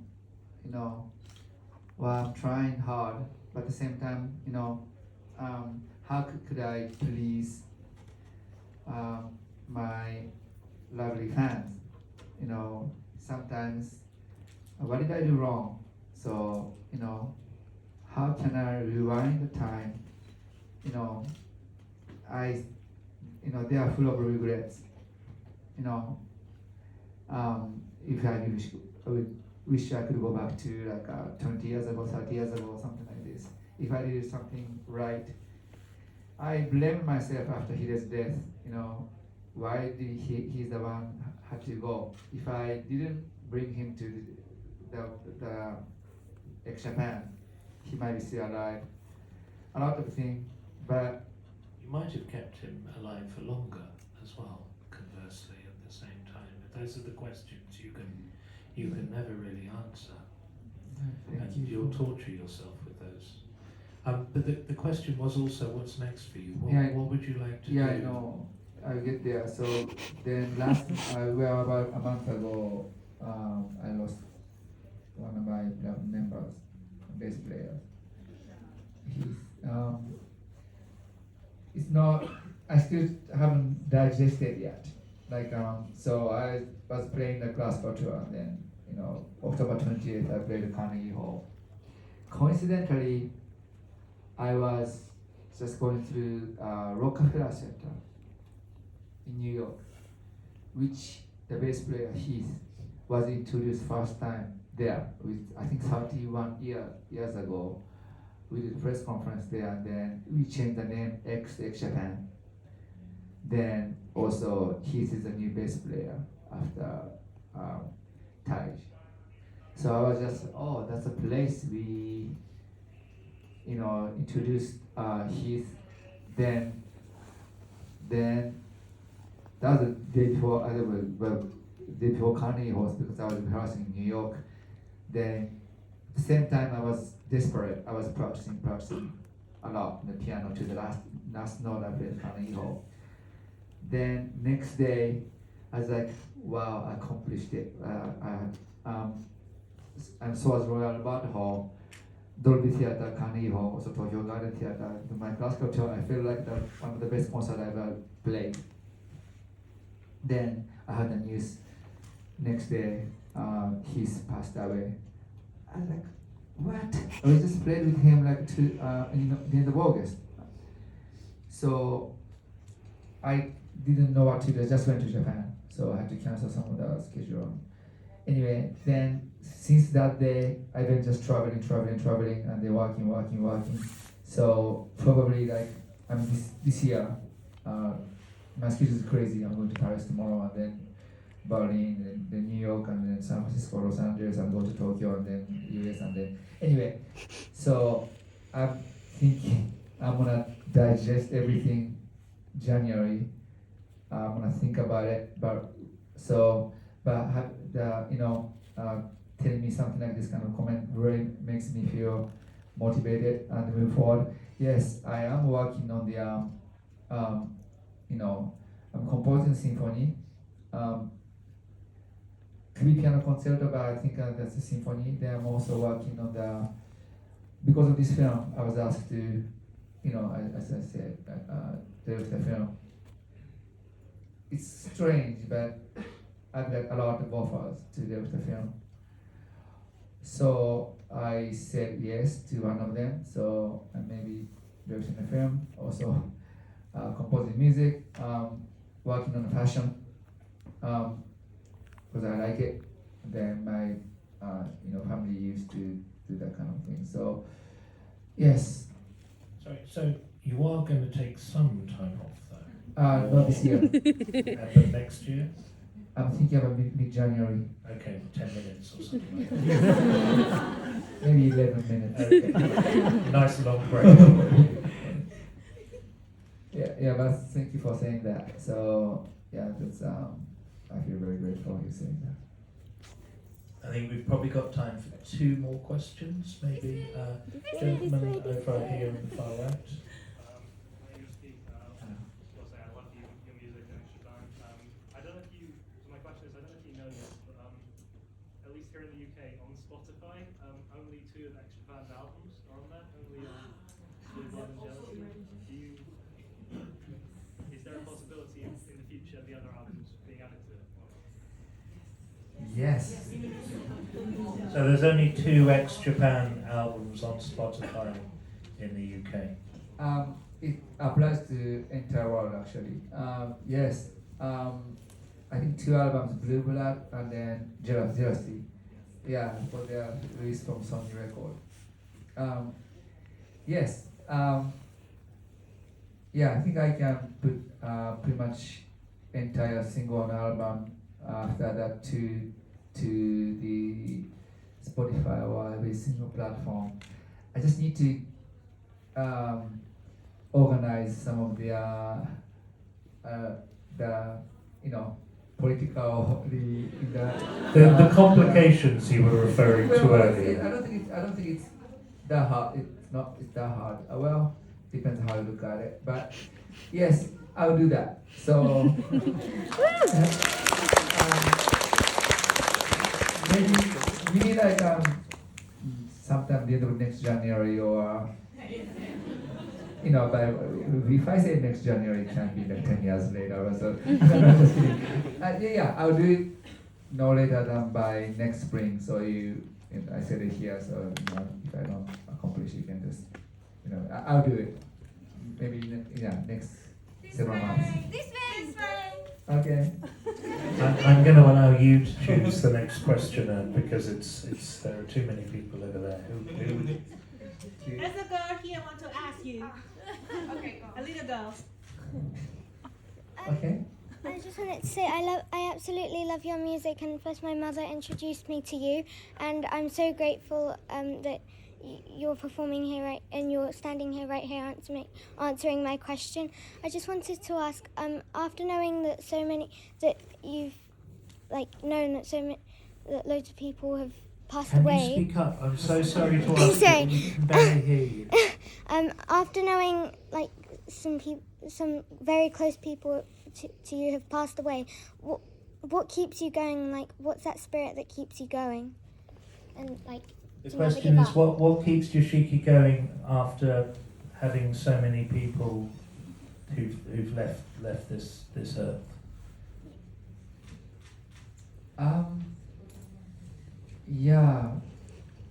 I'm trying hard, but at the same time, how could I please my lovely fans? Sometimes, what did I do wrong? So, how can I rewind the time? They are full of regrets. If I would wish I could go back to like 20 years ago, 30 years ago, something like this. If I did something right, I blamed myself after his death. Why did he's the one had to go? If I didn't bring him to the ex-Japan, he might be still alive. A lot of things, but You might have kept him alive for longer as well, conversely, at the same time. But those are the questions you can never really answer. And you'll torture yourself with those. But the question was also, what's next for you? What would you like to do? Yeah, I know. I'll get there. So then about a month ago, I lost one of my members, bass player. It's not. I still haven't digested yet. So I was playing the classical tour, and then October 20th I played the Carnegie Hall. Coincidentally, I was just going through Rockefeller Center in New York, which the bass player Heath was introduced first time there with I think 31 years ago. We did a press conference there, and then we changed the name X Japan. Then also Heath is a new bass player after Taj. So I was just, that's a place we introduced Heath. Then that was the day before day before Carnegie Hall, because I was rehearsing in New York. Then at the same time I was desperate. I was practicing a lot on the piano to the last note I played Carnegie Hall. Then next day, I was like, wow, I accomplished it. And so as Royal Albert Hall, Dolby Theatre, Carnegie Hall, also Tokyo Garden Theatre. My classical tour, I feel like one of the best concerts I've ever played. Then I heard the news. Next day, he's passed away. I was like, what? I just played with him like in the end of August. So I didn't know what to do. I just went to Japan, so I had to cancel some of the schedule. Anyway, then since that day, I've been just traveling, and then working. So probably like this year, my schedule is crazy. I'm going to Paris tomorrow, and then Berlin, and then New York, and then San Francisco, Los Angeles, and go to Tokyo, and then US, and then anyway. So I'm thinking I'm gonna digest everything January. I'm gonna think about it, but telling me something like this kind of comment really makes me feel motivated and move forward. Yes, I am working on the I'm composing symphony. Three piano concerto, but I think that's a symphony. Then I'm also working on because of this film, I was asked to, as I said, direct the film. It's strange, but I've got a lot of offers to direct the film. So I said yes to one of them. So I may be directing the film, also composing music, working on the fashion, because I like it. Then my family used to do that kind of thing. So yes. Sorry, so you are going to take some time off though? Not this year. But next year? I'm thinking about mid-January. Okay, 10 minutes or something like that. Maybe 11 minutes. Okay. Nice long break. Yeah, but thank you for saying that. So yeah, that's I feel very grateful you saying that. I think we've probably got time for 2 more questions, maybe. Gentleman over here in the far right. Yoshiki, I love your music in Japan. I don't know if you, so my question is, I don't know if you know this, but at least here in the UK, on Spotify, only 2 of Extra Band's albums are on there, only Blue Blood and Jealousy. Is there a possibility in the future the other albums being added to it? Yes. So there's only 2 ex-Japan albums on Spotify in the UK. It applies to entire world actually. Yes. I think 2 albums, Blue Blood and then Jealousy. Yeah, but they are released from Sony Record. Yes. Yeah, I think I can put pretty much entire single on album after that to the Spotify or every single platform. I just need to organize some of the political The complications you were referring to earlier. I don't think it's that hard. It's that hard. Well, depends how you look at it. But yes, I'll do that. So maybe like sometime the end of next January or but if I say next January, it can be like 10 years later. So I'm just kidding. Yeah, I'll do it no later than by next spring. So I said it here. So if I don't accomplish, you can just I'll do it. Maybe next several months. This way. Okay. I'm going to allow you to choose the next questioner because there are too many people over there. Who There's a girl here I want to ask you. Okay, go. A little girl. Okay. I just wanted to say I absolutely love your music, and first my mother introduced me to you, and I'm so grateful that you're performing here and you're standing here right here answering my question. I just wanted to ask, after knowing that you've known that loads of people have passed Can away. you speak up? I'm so sorry to ask Sorry. you. We can barely hear you. After knowing some very close people to you have passed away. What keeps you going? Like, what's that spirit that keeps you going? And like, The do you never question give is, up? what keeps Yoshiki going after having so many people who've left this earth? Yeah,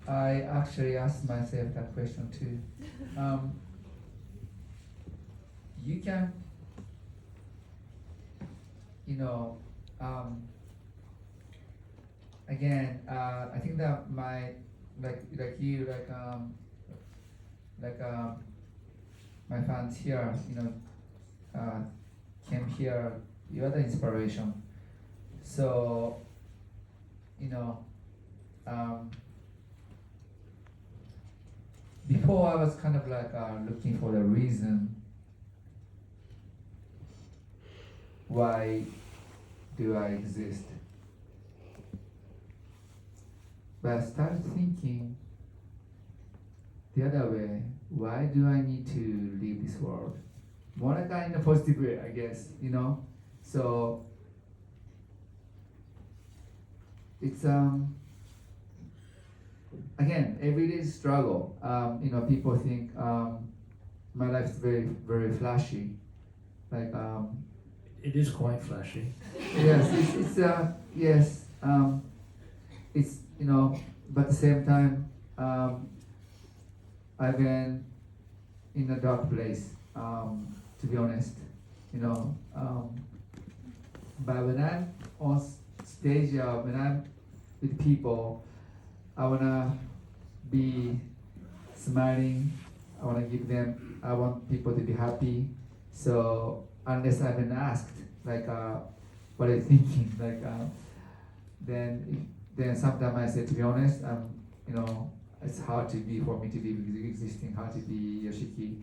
I actually asked myself that question too. You can, again, I think that my my fans here, came here. You are the inspiration. So, before I was kind of looking for the reason why do I exist. But I started thinking the other way, why do I need to leave this world? More like in a positive way, I guess, So it's again, everyday struggle. People think my life is very, very flashy. It is quite flashy. Yes, yes, it's but at the same time, I've been in a dark place, to be honest, but when I'm on stage, when I'm with people, I wanna be smiling. I want people to be happy. So unless I've been asked, what are you thinking? Then sometimes I say, to be honest, it's hard for me to be existing, hard to be Yoshiki,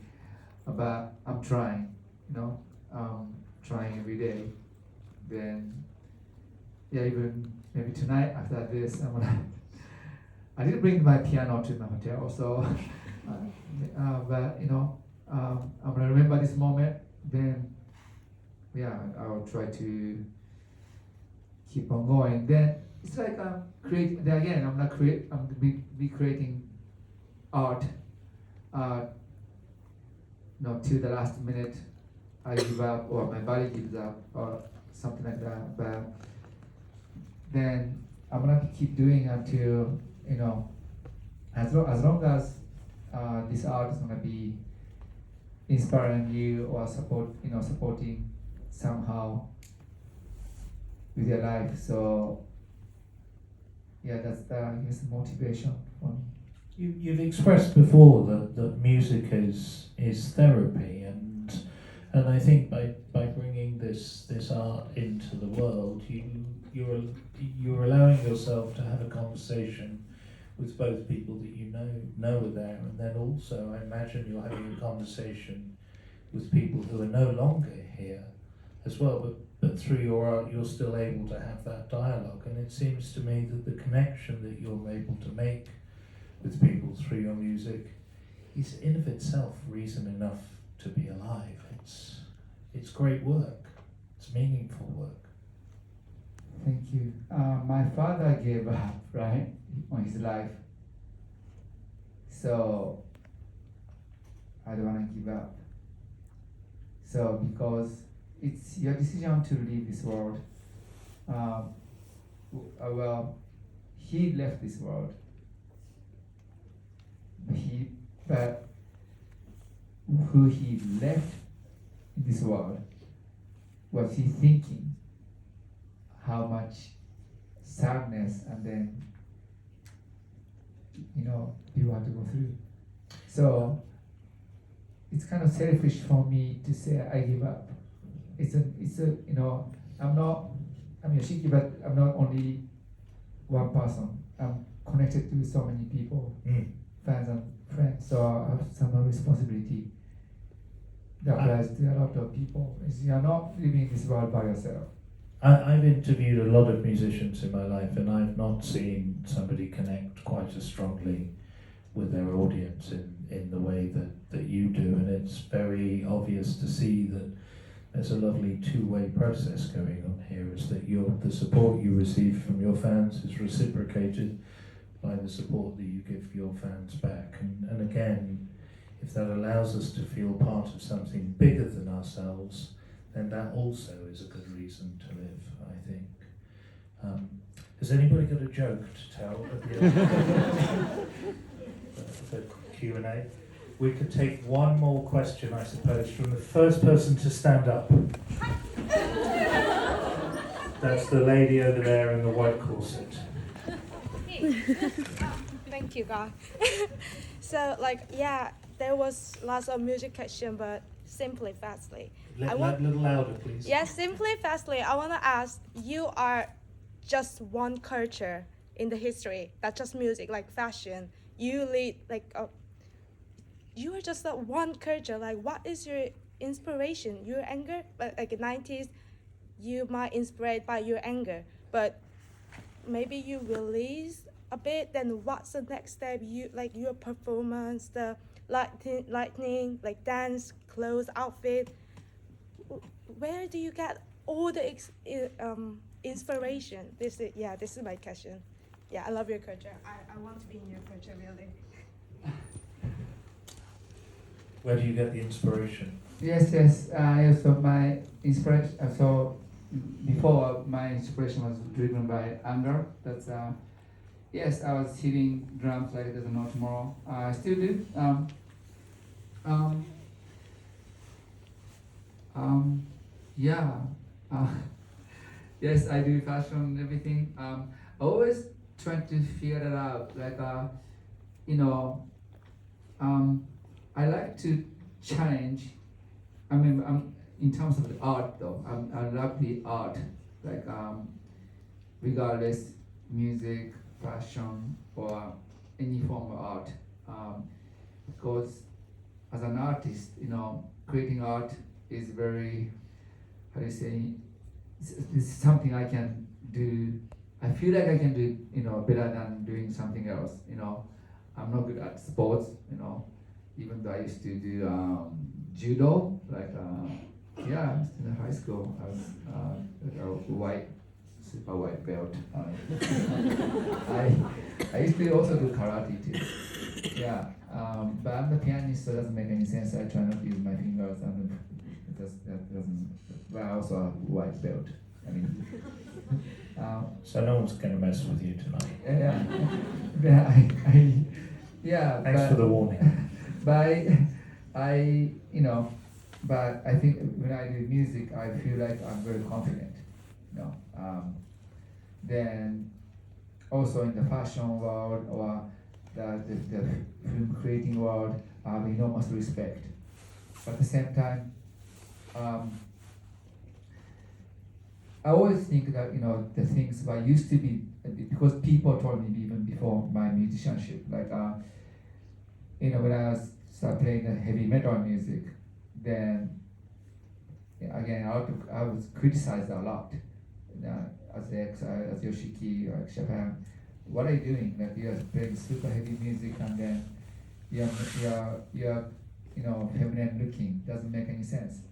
but I'm trying, trying every day. Then, even maybe tonight after this, I didn't bring my piano to my hotel, so, but I'm gonna remember this moment. Then, I'll try to keep on going. Then it's like I'm be creating art. Till the last minute, I give up, or my body gives up, or something like that. But then I'm gonna keep doing until as long as this art is gonna be inspiring you or supporting somehow with your life. So that's the motivation for me. You've expressed before that music is therapy, and I think by bringing this art into the world, you're allowing yourself to have a conversation with both people that you know are there, and then also I imagine you're having a conversation with people who are no longer here as well, but through your art you're still able to have that dialogue, and it seems to me that the connection that you're able to make with people through your music is in of itself reason enough to be alive. It's great work. It's meaningful work. Thank you. My father gave up, right, on his life. So I don't want to give up. So because it's your decision to leave this world. Well, he left this world. But who he left in this world, was he thinking how much sadness and then you have to go through. So it's kind of selfish for me to say I give up. I'm Yoshiki, but I'm not only one person. I'm connected to so many people, fans and friends. So I have some responsibility that applies to a lot of people. You're not living this world by yourself. I've interviewed a lot of musicians in my life, and I've not seen somebody connect quite as strongly with their audience in the way that you do, and it's very obvious to see that there's a lovely two-way process going on here. Is that the support you receive from your fans is reciprocated by the support that you give your fans back. And again, if that allows us to feel part of something bigger than ourselves, then that also is a good reason to live, I think. Has anybody got a joke to tell at the end of the Q&A? We could take one more question, I suppose, from the first person to stand up. That's the lady over there in the white corset. Thank you, God. So, there was lots of music question, but simply, fastly. A little louder, please. Yes, simply, fastly. I want to ask, you are just one culture in the history, not just music, like fashion. You lead, you are just that one culture. Like, what is your inspiration? Your anger? Like in 90s, you might inspired by your anger, but maybe you release a bit, then what's the next step? You like your performance, the lightning, like dance, clothes, outfit. Where do you get all the inspiration? This is my question. Yeah, I love your culture. I want to be in your culture, really. Where do you get the inspiration? Yes. So my inspiration. So before my inspiration was driven by anger. That's yes, I was hitting drums like there's no tomorrow. I still do. Yeah. Yes, I do fashion and everything. I always try to figure it out. I like to challenge. I mean, in terms of the art, though, I love the art. Regardless, music, fashion, or any form of art. Because as an artist, creating art is very, how do you say, it's something I can do. I feel like I can do, better than doing something else. I'm not good at sports. Even though I used to do judo, in high school, I was super white belt. I used to also do karate too. Yeah, but I'm the pianist, so it doesn't make any sense. I try not to use my fingers, and that doesn't. But I also a white belt. I mean, So no one's going to mess with you tonight. Thanks for the warning. But but I think when I do music, I feel like I'm very confident. Then also in the fashion world or the film creating world, I have enormous respect. But at the same time, I always think that the things that used to be, because people told me even before my musicianship, when I started playing the heavy metal music, then again I was criticized a lot as Yoshiki or Japan. What are you doing? Like you're playing super heavy music and then you're feminine looking. Doesn't make any sense.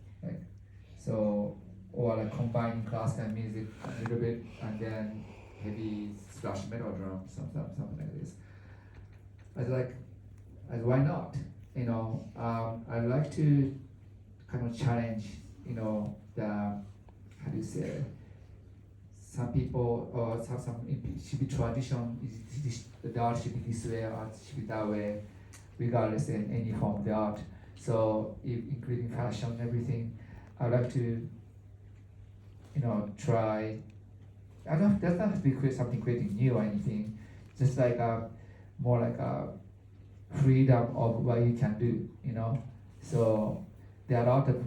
Or combining classical music a little bit and then heavy thrash metal drum, something like this. I was like, why not? I'd like to kind of challenge, the, how do you say, some people or some it should be tradition. The art should be this way, art should be that way, regardless in any form of the art. So, including fashion and everything, I'd like to, try. I don't. Doesn't have to be creating new or anything. Just more like a freedom of what you can do. So there are a lot of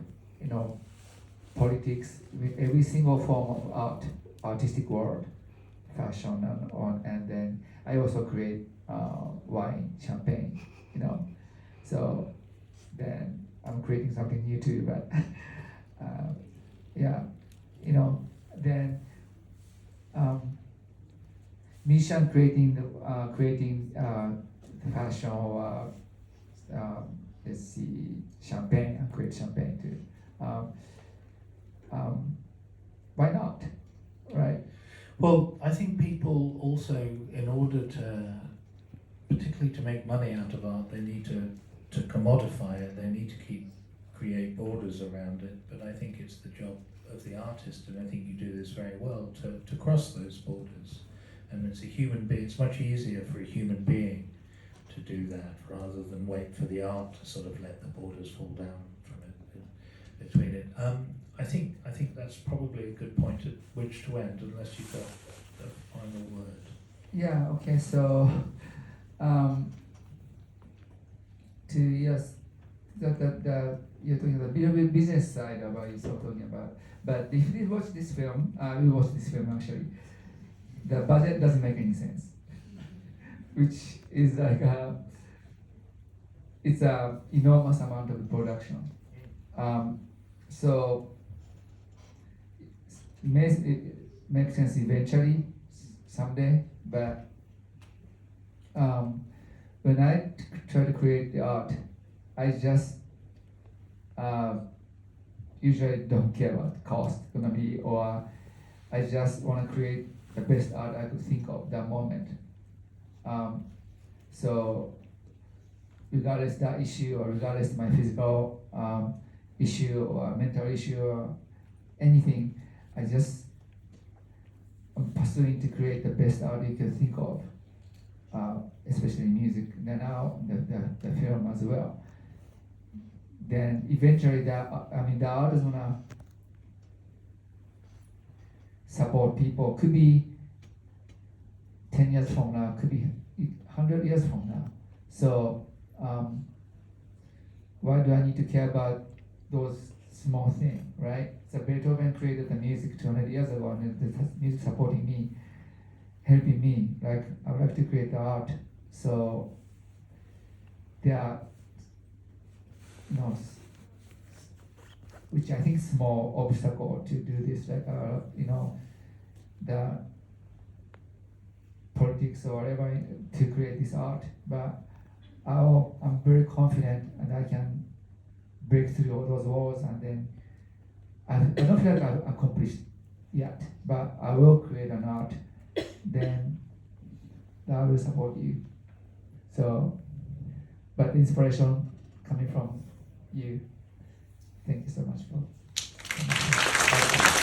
politics with every single form of art, artistic world, fashion and then I also create wine, champagne. So then I'm creating something new too. But then musician creating the fashion or let's see, champagne. I create champagne too. why not, right? Well, I think people also, in order to, particularly to make money out of art, they need to commodify it. They need to create borders around it. But I think it's the job of the artist, and I think you do this very well, to cross those borders. And it's a human being. It's much easier for a human being to do that rather than wait for the art to sort of let the borders fall down from it between it. I think that's probably a good point at which to end, unless you've got the final word. Yeah. Okay. So, to yes, the you're talking about the business side of what you're talking about. But if you watch this film, we watched this film actually. The budget doesn't make any sense, which is like it's a enormous amount of production. So it makes sense eventually, someday. But when I try to create the art, I just usually don't care what the cost gonna be, or I just want to create the best art I could think of that moment. So regardless that issue, or regardless my physical issue or mental issue or anything, I'm pursuing to create the best art you can think of, especially music, and now the film as well. Then eventually the art is gonna support people. Could be 10 years from now, could be 100 years from now. So why do I need to care about those small things, right? So Beethoven created the music 200 years ago, and the music supporting me, helping me. Like, I would like to create the art. So there are, which I think small obstacle to do this, like the politics or whatever to create this art. But I'm very confident, and I can break through all those walls, and then I don't feel like I've accomplished yet, but I will create an art, then that will support you. So, but the inspiration coming from you. Thank you so much for